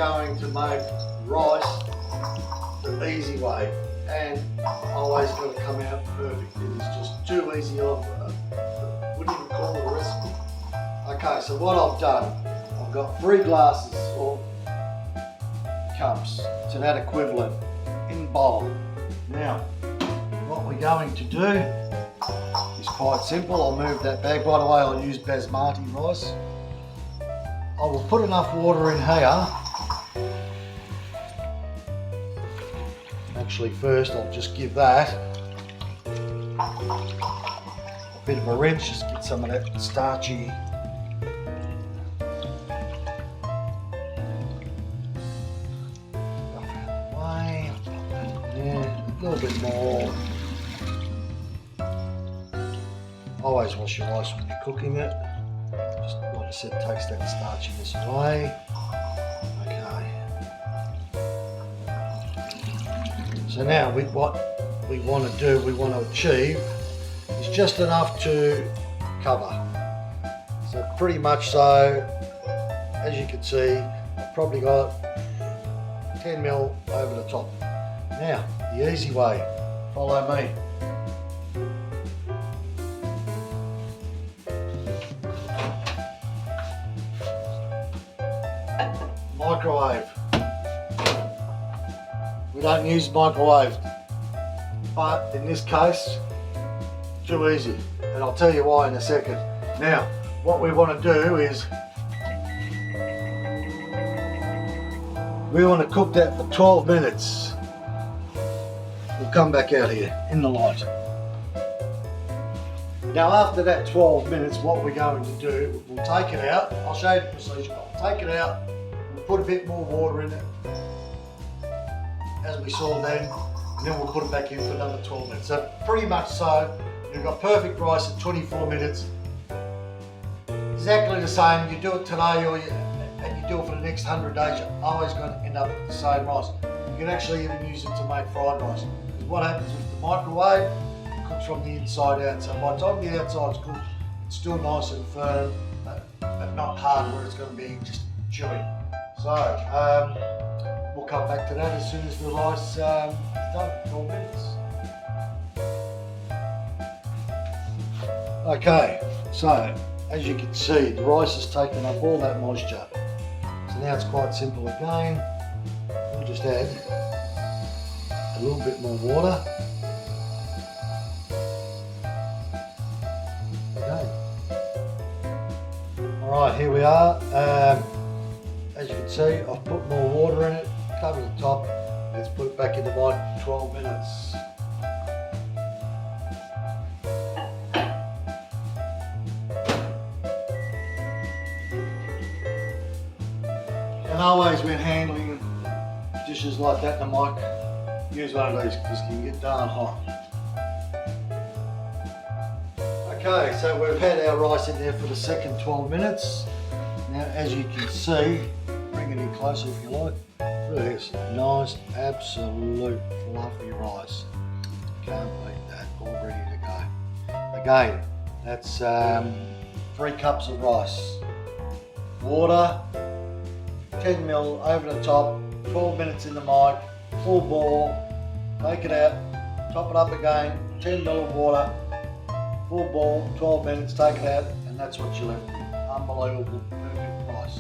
going to make rice the easy way, and always got to come out perfect. It is just too easy. I wouldn't even call it a recipe. Okay, so what I've done, I've got 3 glasses or cups to that equivalent in bowl. Now, what we're going to do is quite simple. I'll move that bag. By the way, I'll use basmati rice. I will put enough water in here. Actually, first I'll just give that a bit of a rinse, just get some of that starchy away. Yeah, a little bit more. Always wash your rice when you're cooking it. Just like I said, takes that starchiness away. So now what we want to do, we want to achieve is just enough to cover. So pretty much so, as you can see, I've probably got 10 mil over the top. Now, the easy way, follow me. Microwave. We don't use microwave, but in this case, too easy, and I'll tell you why in a second. Now, what we want to do is we want to cook that for 12 minutes. We'll come back out here in the light. Now, after that 12 minutes, what we're going to do, we'll take it out. I'll show you the procedure. I'll take it out, we'll put a bit more water in it, as we saw then, and then we'll put it back in for another 12 minutes. So pretty much so, you've got perfect rice at 24 minutes. Exactly the same, you do it today and you do it for the next 100 days, you're always going to end up with the same rice. You can actually even use it to make fried rice. Because what happens with the microwave, it cooks from the inside out. So by the time the outside's cooked, it's still nice and firm, but not hard where it's going to be just chewy. So, we'll come back to that as soon as the rice is done, 12 minutes. Okay, so as you can see, the rice has taken up all that moisture. So now it's quite simple again. We'll just add a little bit more water. Okay. Alright, here we are. As you can see, I've put more water in it. Cover the top. Let's put it back into my 12 minutes. And always when handling dishes like that in the mic, use one of these because it can get darn hot. Okay, so we've had our rice in there for the second 12 minutes. Now, as you can see, bring it in closer if you like. Look at this, nice, absolute fluffy rice. Can't beat that, all ready to go. Again, that's 3 cups of rice. Water, 10 mil over the top, 12 minutes in the mic, full boil, take it out, top it up again, 10 mil of water, full boil, 12 minutes, take it out, and that's what you're left with. Unbelievable, perfect rice.